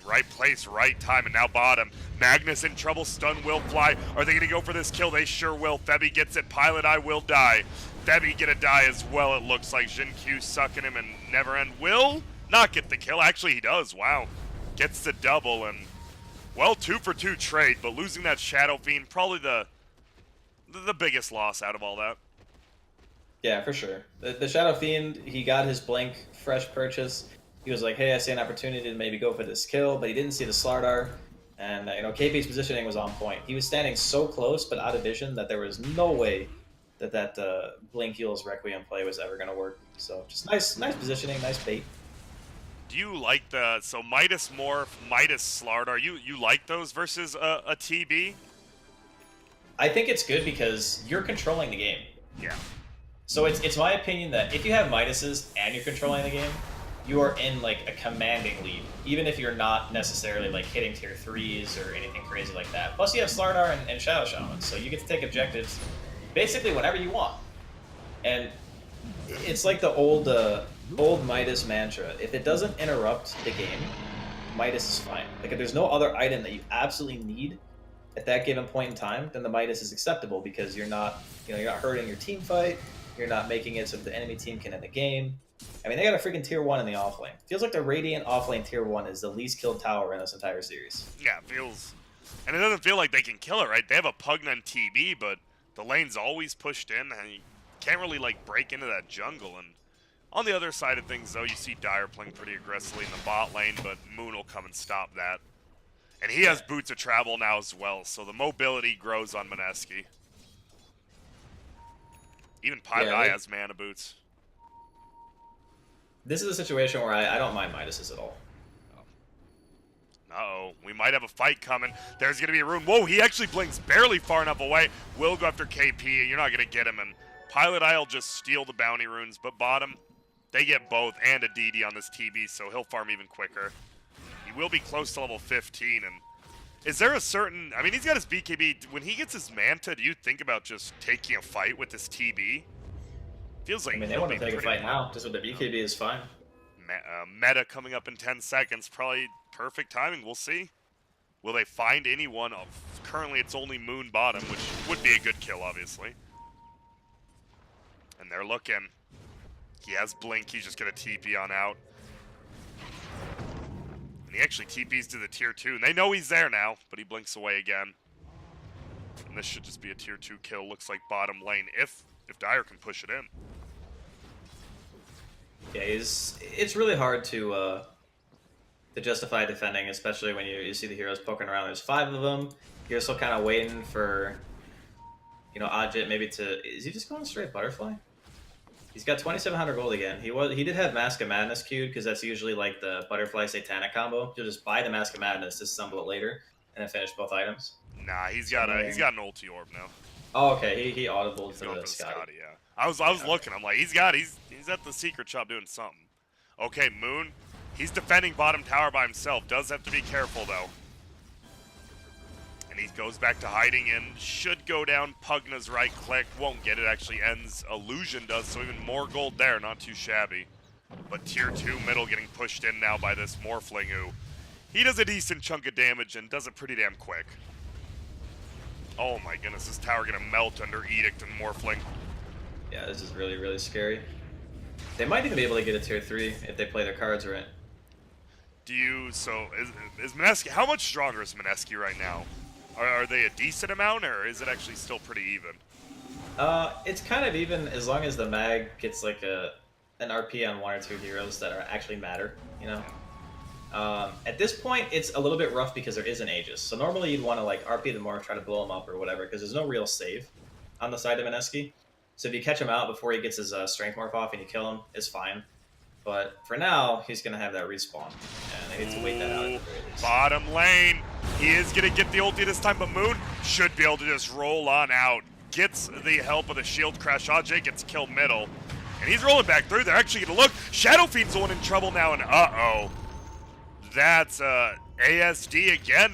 right place, right time, and now bottom. Magnus in trouble, stun will fly. Are they going to go for this kill? They sure will. Febby gets it. Pilot Eye will die. Febby gonna die as well, it looks like. Jin Q sucking him, and Neverend will not get the kill. Actually, he does. Wow. Gets the double, and, well, 2 for 2 trade, but losing that Shadow Fiend, probably the biggest loss out of all that. Yeah, for sure. The Shadow Fiend, he got his blink, fresh purchase. He was like, hey, I see an opportunity to maybe go for this kill, but he didn't see the Slardar. And, KP's positioning was on point. He was standing so close but out of vision that there was no way that Blink Heals Requiem play was ever going to work. So just nice positioning, nice bait. Do you like so Midas Morph, Midas Slardar, you like those versus a TB? I think it's good because you're controlling the game. Yeah. So it's my opinion that if you have Midases and you're controlling the game, you are in like a commanding lead, even if you're not necessarily like hitting tier 3s or anything crazy like that. Plus you have Slardar and Shadow Shaman, so you get to take objectives basically whenever you want. And it's like the old Midas mantra. If it doesn't interrupt the game, Midas is fine. Like if there's no other item that you absolutely need at that given point in time, then the Midas is acceptable because you're not hurting your team fight. You're not making it so that the enemy team can end the game. I mean, they got a freaking tier 1 in the offlane. Feels like the Radiant offlane tier 1 is the least killed tower in this entire series. Yeah, it feels... And it doesn't feel like they can kill it, right? They have a Pugna and TB, but the lane's always pushed in, and you can't really, like, break into that jungle. And on the other side of things, though, you see Dire playing pretty aggressively in the bot lane, but Moon will come and stop that. And he has boots of travel now as well, so the mobility grows on Mineski. Even Pi has mana boots. This is a situation where I don't mind Midases at all. Uh-oh, we might have a fight coming. There's going to be a rune. Whoa, he actually blinks barely far enough away. Will go after KP, and you're not going to get him. And Pilot Eye will just steal the bounty runes, but bottom, they get both and a DD on this TB, so he'll farm even quicker. He will be close to level 15, and is there a certain... I mean, he's got his BKB. When he gets his Manta, do you think about just taking a fight with this TB? Feels like... I mean, they want to take a fight now. Just with the BKB is fine. Meta coming up in 10 seconds. Probably perfect timing. We'll see. Will they find anyone? Currently, it's only Moon bottom, which would be a good kill, obviously. And they're looking. He has Blink. He's just going to TP on out. And he actually TPs to the tier 2. And they know he's there now, but he blinks away again. And this should just be a tier 2 kill. Looks like bottom lane if Dire can push it in. Yeah, it's really hard to justify defending, especially when you see the heroes poking around. There's 5 of them. You're still kind of waiting for, Ajit maybe to... Is he just going straight butterfly? He's got 2,700 gold again. He did have Mask of Madness queued, because that's usually like the butterfly satanic combo. You'll just buy the Mask of Madness, disassemble it later, and then finish both items. Nah, he's got an ulti orb now. Oh, okay. He audible to the Scotty. Yeah. I was looking. I'm like, he's at the secret shop doing something. Okay, Moon. He's defending bottom tower by himself. Does have to be careful though. And he goes back to hiding and should go down. Pugna's right click won't get it. Actually ends. Illusion does, so even more gold there. Not too shabby. But tier 2 middle getting pushed in now by this Morphling who he does a decent chunk of damage and does it pretty damn quick. Oh my goodness, this tower gonna melt under Edict and Morphling. Yeah, this is really, really scary. They might even be able to get a tier 3 if they play their cards right. Is Mineski, how much stronger is Mineski right now? Are they a decent amount, or is it actually still pretty even? It's kind of even as long as the mag gets like an RP on 1 or 2 heroes that actually matter, At this point, it's a little bit rough because there is an Aegis. So normally you'd want to like RP the morph, try to blow him up or whatever, because there's no real save on the side of Mineski. So if you catch him out before he gets his strength morph off and you kill him, it's fine. But for now, he's going to have that respawn. And they need to wait that out at the very least. Bottom lane. He is going to get the ulti this time, but Moon should be able to just roll on out. Gets the help of the shield crash. Ajay gets killed middle. And he's rolling back through. They're actually going to look. Shadow Fiend's the one in trouble now, and uh-oh. That's ASD again.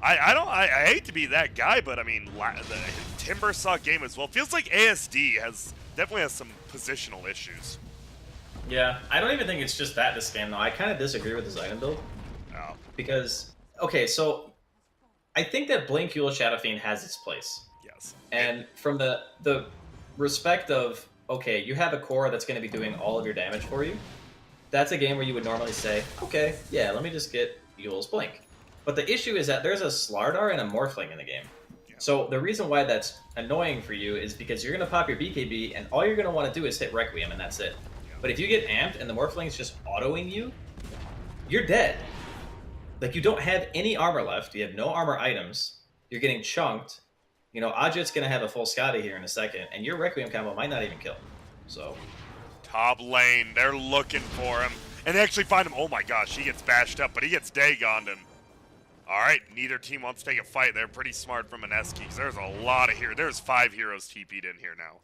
I hate to be that guy, but I mean, the Timber saw game as well. Feels like ASD definitely has some positional issues. Yeah, I don't even think it's just that this game, though. I kind of disagree with this item build. Oh. Because, okay, so I think that Blink Fuel Shadow Fiend has its place. Yes. And from the respect of, okay, you have a core that's going to be doing all of your damage for you, that's a game where you would normally say, okay, yeah, let me just get Yule's Blink. But the issue is that there's a Slardar and a Morphling in the game. Yeah. So the reason why that's annoying for you is because you're going to pop your BKB, and all you're going to want to do is hit Requiem, and that's it. But if you get amped and the Morphling's just autoing you, you're dead. Like, you don't have any armor left. You have no armor items. You're getting chunked. Ajit's going to have a full Scotty here in a second, and your Requiem combo might not even kill. So, top lane, they're looking for him. And they actually find him. Oh my gosh, he gets bashed up, but he gets Dagoned. And All right, neither team wants to take a fight. They're pretty smart from Mineski because there's a lot of heroes. There's 5 heroes TP'd in here now.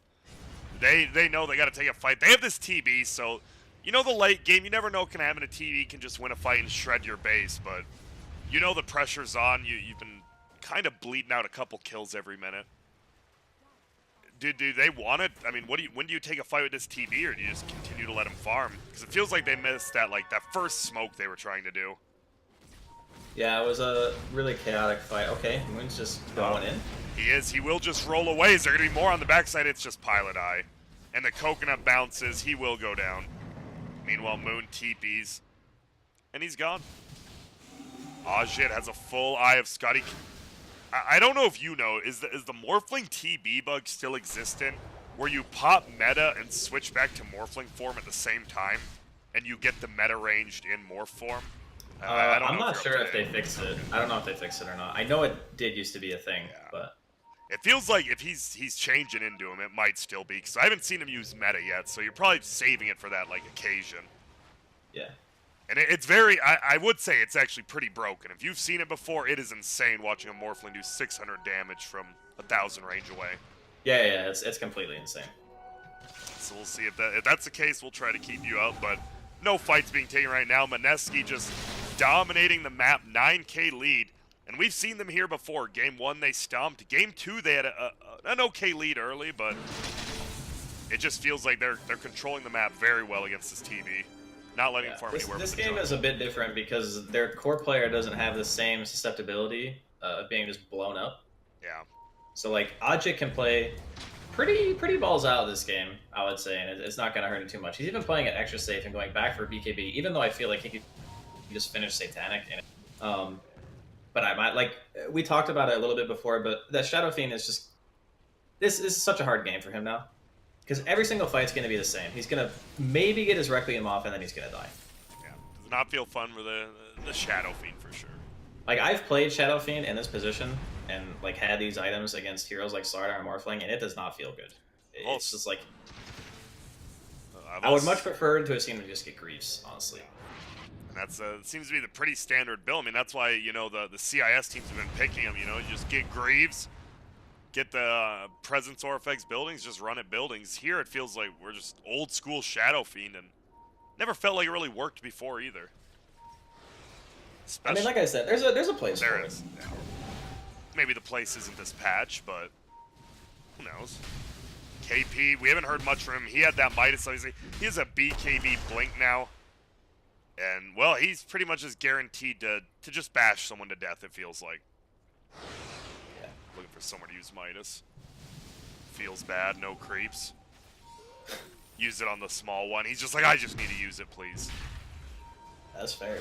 They know they got to take a fight. They have this TB, so you know the late game. You never know what can happen. A TB can just win a fight and shred your base, but you know the pressure's on. You've been kind of bleeding out a couple kills every minute. Do they want it? I mean, when do you take a fight with this TB, or do you just continue to let him farm? Because it feels like they missed that first smoke they were trying to do. Yeah, it was a really chaotic fight. Okay, Moon's just going in. He is. He will just roll away. Is there going to be more on the backside? It's just Pilot Eye. And the coconut bounces. He will go down. Meanwhile, Moon TPs. And he's gone. Ajit has a full Eye of Scotty. I don't know if you know, is the Morphling TB bug still existent? Where you pop meta and switch back to Morphling form at the same time? And you get the meta ranged in Morph form? I'm not sure if they fixed it. I don't know if they fixed it or not. I know it did used to be a thing, but... It feels like if he's changing into him, it might still be. Because I haven't seen him use meta yet, so you're probably saving it for that, occasion. Yeah. And it's very... I would say it's actually pretty broken. If you've seen it before, it is insane watching a Morphling do 600 damage from 1,000 range away. Yeah, it's completely insane. So we'll see if that's the case. We'll try to keep you out, but no fights being taken right now. Mineski just dominating the map, 9k lead. And we've seen them here before. Game 1, they stomped. Game 2, they had an okay lead early, but it just feels like they're controlling the map very well against this TV. Not letting them farm anywhere. This game is a bit different because their core player doesn't have the same susceptibility of being just blown up. Yeah. So, Ajit can play pretty balls out of this game, I would say, and it's not going to hurt him too much. He's even playing it extra safe and going back for BKB, even though I feel like he could just finish Satanic in it. But I might, we talked about it a little bit before, but that Shadow Fiend is just... This is such a hard game for him now. Because every single fight's going to be the same. He's going to maybe get his Requiem off, and then he's going to die. Yeah, does not feel fun for the Shadow Fiend, for sure. I've played Shadow Fiend in this position, and, had these items against heroes like Slardar and Morphling, and it does not feel good. It's just, I would much prefer to have seen him just get Greaves, honestly. And that's seems to be the pretty standard build. I mean, that's why, the CIS teams have been picking him, you just get Greaves, get the Presence Orphex buildings, just run at buildings. Here it feels like we're just old school Shadow Fiend, and never felt like it really worked before either. I mean, like I said, there's a place for it. Yeah. Maybe the place isn't this patch, but who knows? KP, we haven't heard much from him. He had that Midas, obviously. He has a BKB blink now. And, well, he's pretty much just guaranteed to just bash someone to death, it feels like. Yeah. Looking for someone to use Midas. Feels bad, no creeps. Use it on the small one. He's just like, I just need to use it, please. That's fair.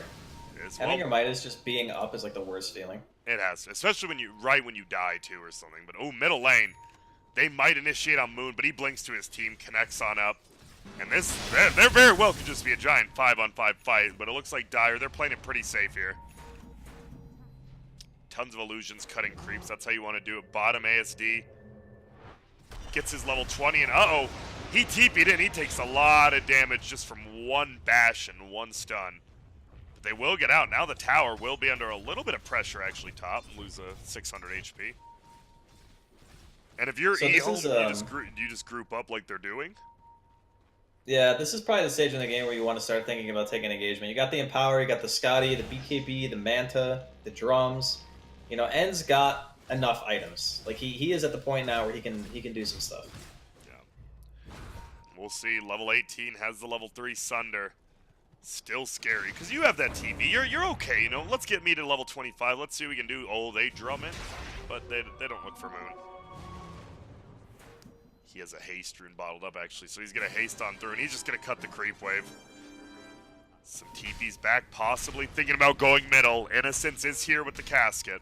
Having your Midas just being up is the worst feeling. It has, especially when you die too or something. But middle lane, they might initiate on Moon, but he blinks to his team, connects on up, and they're very well could just be a giant 5-on-5 fight. But it looks like Dire, they're playing it pretty safe here. Tons of illusions, cutting creeps. That's how you want to do it. Bottom ASD gets his level 20, and he TP'd in. He takes a lot of damage just from one bash and one stun. They will get out. Now the tower will be under a little bit of pressure, actually, top, and lose a 600 HP. And if you're Ehome, you just group up like they're doing? Yeah, this is probably the stage in the game where you want to start thinking about taking engagement. You got the Empower, you got the Scotty, the BKB, the Manta, the drums. En's got enough items. He is at the point now where he can do some stuff. Yeah. We'll see. Level 18 has the level 3 Sunder. Still scary, because you have that TV. You're okay, Let's get me to level 25. Let's see what we can do. Oh, they drum it, but they don't look for Moon. He has a haste rune bottled up, actually, so he's going to haste on through, and he's just going to cut the creep wave. Some TP's back, possibly thinking about going middle. Innocence is here with the casket.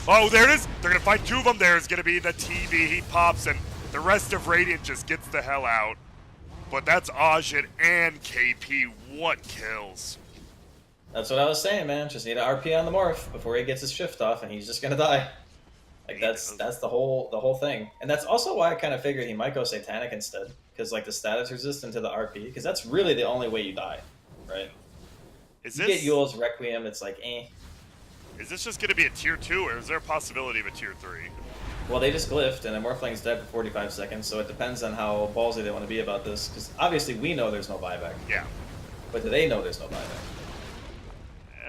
Oh, there it is. They're going to find 2 of them. There's going to be the TV. He pops, and the rest of Radiant just gets the hell out. But that's Ajit and KP. What kills? That's what I was saying, man. Just need an RP on the Morph before he gets his shift off, and he's just going to die. That's the whole thing. And that's also why I kind of figured he might go Satanic instead. Because, the status resistant to the RP. Because that's really the only way you die, right? You get Yule's Requiem, it's eh. Is this just going to be a tier 2, or is there a possibility of a tier 3? Well, they just glyphed, and then Morphling's dead for 45 seconds, so it depends on how ballsy they want to be about this, because obviously we know there's no buyback. Yeah. But do they know there's no buyback?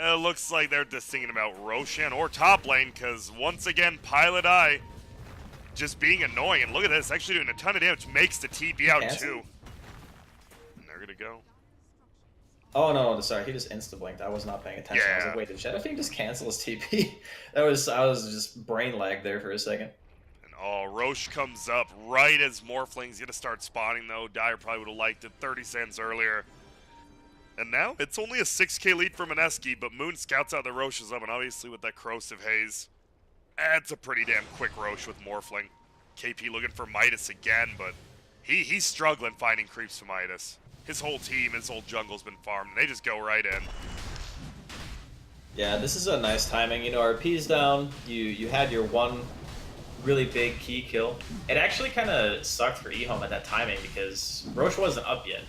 It looks like they're just thinking about Roshan or top lane, because once again, Pilot Eye just being annoying. And look at this, actually doing a ton of damage, makes the TP out too. And they're going to go. Oh no, sorry, he just insta-blinked. I was not paying attention. Yeah. I was like, wait, did Shadow Fiend just cancel his TP? I was just brain lagged there for a second. Oh, Roche comes up right as Morphling's going to start spawning, though. Dyer probably would have liked it 30 seconds earlier. And now it's only a 6k lead for Mineski, but Moon scouts out the Roche's up, and obviously with that corrosive haze, that's a pretty damn quick Roche with Morphling. KP looking for Midas again, but he's struggling finding creeps for Midas. His whole team, his whole jungle's been farmed, and they just go right in. Yeah, this is a nice timing. You know, RP's down, you had your one really big key kill. It actually kind of sucked for Ehome at that timing because Roche wasn't up yet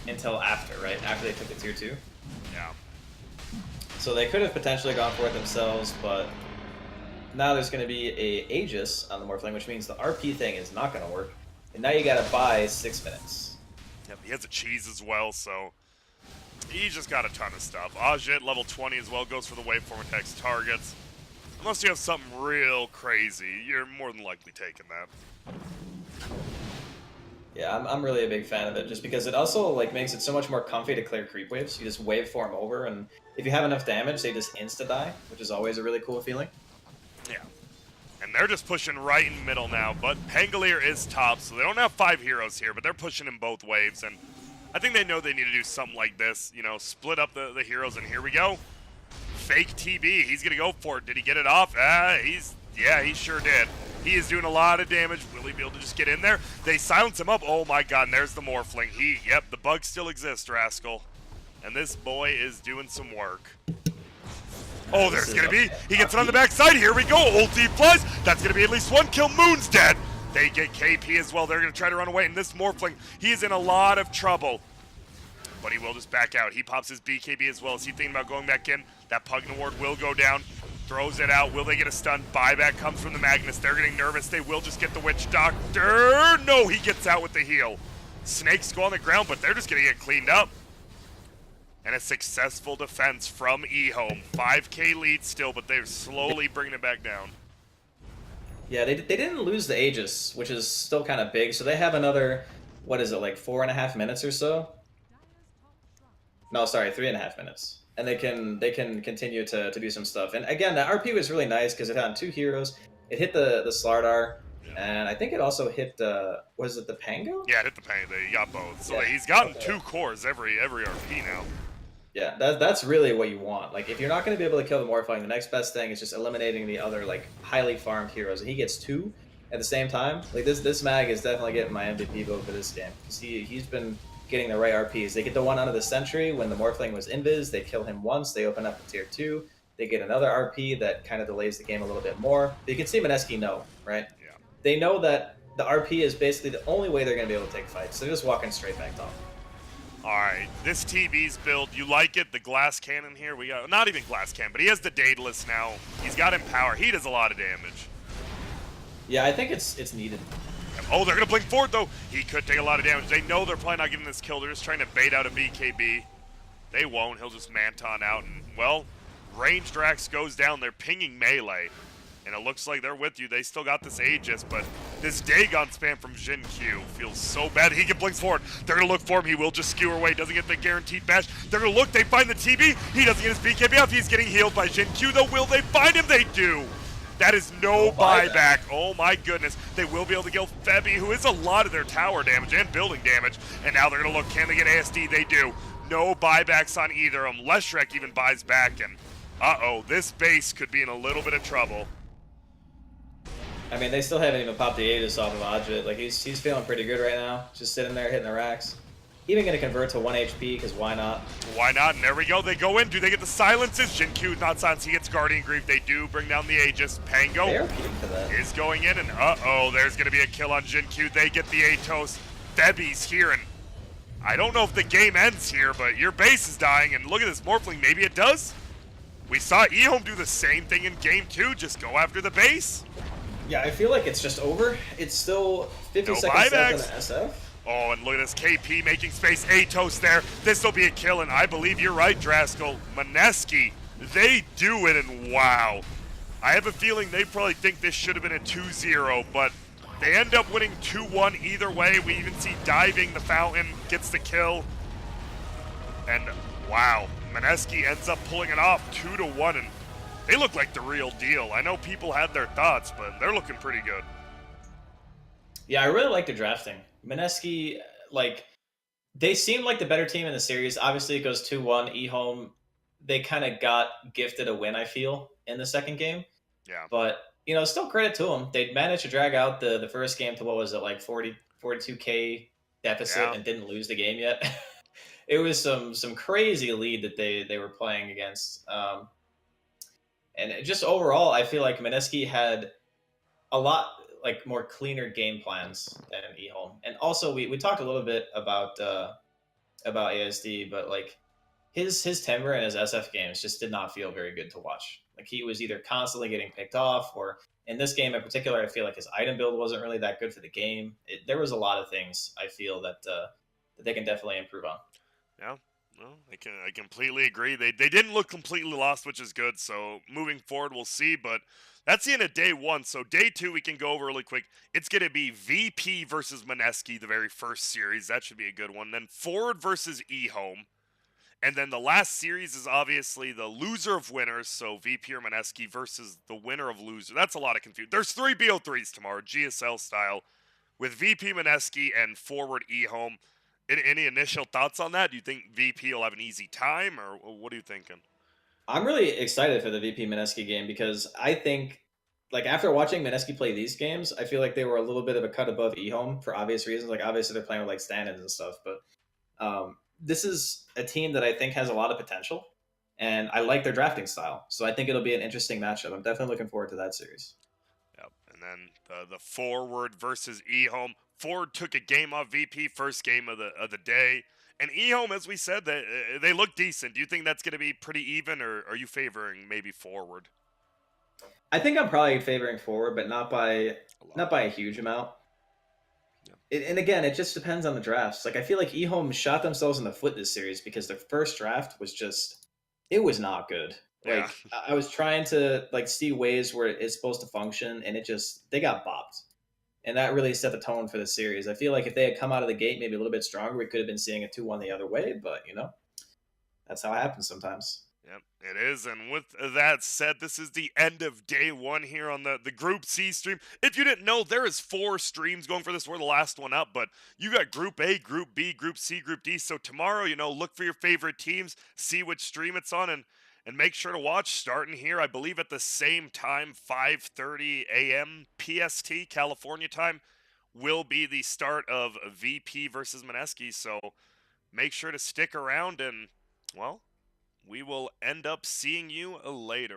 until after, right? After they took the tier 2. Yeah. So they could have potentially gone for it themselves, but now there's going to be a Aegis on the Morphling, which means the RP thing is not going to work. And now you got to buy 6 minutes. Yep, he has a cheese as well, so he's just got a ton of stuff. Ajit, level 20 as well, goes for the waveform attacks targets. Unless you have something real crazy, you're more than likely taking that. Yeah, I'm really a big fan of it, just because it also like makes it so much more comfy to clear creep waves. You just waveform over, and if you have enough damage, they just insta-die, which is always a really cool feeling. Yeah. And they're just pushing right in the middle now, but Pangolier is top, so they don't have 5 heroes here, but they're pushing in both waves, and I think they know they need to do something like this, you know, split up the heroes, and here we go. Fake TB, he's gonna go for it. Did he get it off? Yeah, he sure did. He is doing a lot of damage. Will he be able to just get in there? They silence him up. Oh my god, and there's the Morphling. Yep, the bug still exists, Rascal. And this boy is doing some work. Oh, there's gonna be, he gets it on the backside. Here we go, ulti flies. That's gonna be at least 1 kill. Moon's dead. They get KP as well. They're gonna try to run away, and this Morphling, he is in a lot of trouble. But he will just back out. He pops his BKB as well. Is he thinking about going back in? That Pugna ward will go down. Throws it out. Will they get a stun? Buyback comes from the Magnus. They're getting nervous. They will just get the Witch Doctor. No, he gets out with the heal. Snakes go on the ground, but they're just going to get cleaned up. And a successful defense from Ehome. 5k lead still, but they're slowly bringing it back down. Yeah, they didn't lose the Aegis, which is still kind of big. So they have another, what is it, like 4.5 minutes or so? No, sorry, 3.5 minutes. And they can continue to do some stuff. And again, the RP was really nice because it had 2 heroes. It hit the Slardar, and I think it also hit was it the Pango? Yeah, it hit the Pango. He got both. So yeah. He's gotten 2 cores every RP now. Yeah, that's really what you want. Like, if you're not going to be able to kill the Morphling, the next best thing is just eliminating the other like highly farmed heroes. And he gets 2 at the same time. Like this mag is definitely getting my MVP vote for this game because he's been getting the right RPs. They get the one onto the Sentry when the Morphling was invis. They kill him once. They open up the tier 2. They get another RP that kind of delays the game a little bit more. But you can see Mineski know, right? Yeah. They know that the RP is basically the only way they're going to be able to take fights. So they're just walking straight back top. All right, this TB's build, you like it? The glass cannon here, we got, not even glass cannon, but he has the Daedalus now. He's got Empower. He does a lot of damage. Yeah, I think it's needed. Oh, they're going to blink forward, though. He could take a lot of damage. They know they're probably not getting this kill. They're just trying to bait out a BKB. They won't. He'll just Manton out. And, well, ranged Rax goes down. They're pinging melee. And it looks like they're with you. They still got this Aegis, but this Dagon spam from Jin Q feels so bad. He can blink forward. They're going to look for him. He will just skewer away. Doesn't get the guaranteed bash. They're going to look. They find the TB. He doesn't get his BKB off. He's getting healed by Jin Q, though. Will they find him? They do. That is no buyback. Oh my goodness. They will be able to kill Febby, who is a lot of their tower damage and building damage. And now they're going to look, can they get ASD? They do. No buybacks on either of them. Leshrek even buys back, and uh-oh, this base could be in a little bit of trouble. I mean, they still haven't even popped the Aegis off of Ajit. Like, he's feeling pretty good right now. Just sitting there hitting the racks. Even going to convert to 1 HP, because why not? Why not? And there we go. They go in. Do they get the silences? Jinkyu's not silenced. He gets Guardian Grief. They do bring down the Aegis. Pango is going in, and uh-oh, there's going to be a kill on Jinkyu. They get the Atos. Febby's here, and I don't know if the game ends here, but your base is dying, and look at this Morphling. Maybe it does? We saw Ehome do the same thing in game 2, just go after the base. Yeah, I feel like it's just over. It's still 50 No seconds left on buybacks. the SF. Oh, and look at this KP making space. Atos there. This will be a kill, and I believe you're right, Draskell. Mineski, they do it, and wow. I have a feeling they probably think this should have been a 2-0, but they end up winning 2-1 either way. We even see Diving the Fountain gets the kill. And wow, Mineski ends up pulling it off 2-1, and they look like the real deal. I know people had their thoughts, but they're looking pretty good. Yeah, I really like the drafting. Mineski, like, they seem like the better team in the series. Obviously, it goes 2-1. Ehome, they kind of got gifted a win, I feel, in the second game. Yeah. But, still credit to them. They managed to drag out the first game to, what was it, like 42K deficit Yeah. and didn't lose the game yet. It was some crazy lead that they were playing against. And just overall, I feel like Mineski had a lot like more cleaner game plans than Ehome. And also, we talked a little bit about ASD, but like his timber and his SF games just did not feel very good to watch. Like he was either constantly getting picked off, or in this game in particular, I feel like his item build wasn't really that good for the game. There was a lot of things I feel that they can definitely improve on. Yeah. No, I completely agree. They didn't look completely lost, which is good. So moving forward, we'll see. But that's the end of day 1. So day 2, we can go over really quick. It's going to be VP versus Mineski, the very first series. That should be a good one. Then Forward versus Ehome. And then the last series is obviously the loser of winners. So VP or Mineski versus the winner of loser. That's a lot of confusion. There's 3 BO3s tomorrow, GSL style, with VP Mineski and Forward Ehome. Any initial thoughts on that? Do you think VP will have an easy time, or what are you thinking? I'm really excited for the VP Mineski game because I think, like, after watching Mineski play these games, I feel like they were a little bit of a cut above Ehome for obvious reasons. Like, obviously, they're playing with like stand-ins and stuff, but this is a team that I think has a lot of potential, and I like their drafting style. So I think it'll be an interesting matchup. I'm definitely looking forward to that series. Yep. And then the Forward versus Ehome. Forward took a game off VP, first game of the day. And Ehome, as we said, they look decent. Do you think that's going to be pretty even, or are you favoring maybe Forward? I think I'm probably favoring Forward, but not by a huge amount. And again, it just depends on the drafts. Like I feel like Ehome shot themselves in the foot this series because their first draft was just it was not good. Yeah. Like I was trying to like see ways where it's supposed to function, and it just they got bopped, and that really set the tone for the series. I feel like if they had come out of the gate maybe a little bit stronger, we could have been seeing a 2-1 the other way. But that's how it happens sometimes. Yep, it is. And with that said, this is the end of day 1 here on the Group C stream. If you didn't know, there is 4 streams going for this. We're the last one up, but you got Group A, Group B, Group C, Group D. So tomorrow, look for your favorite teams, see which stream it's on, and make sure to watch starting here, I believe at the same time, 5:30 a.m. PST, California time, will be the start of VP versus Mineski. So make sure to stick around and, well, we will end up seeing you later.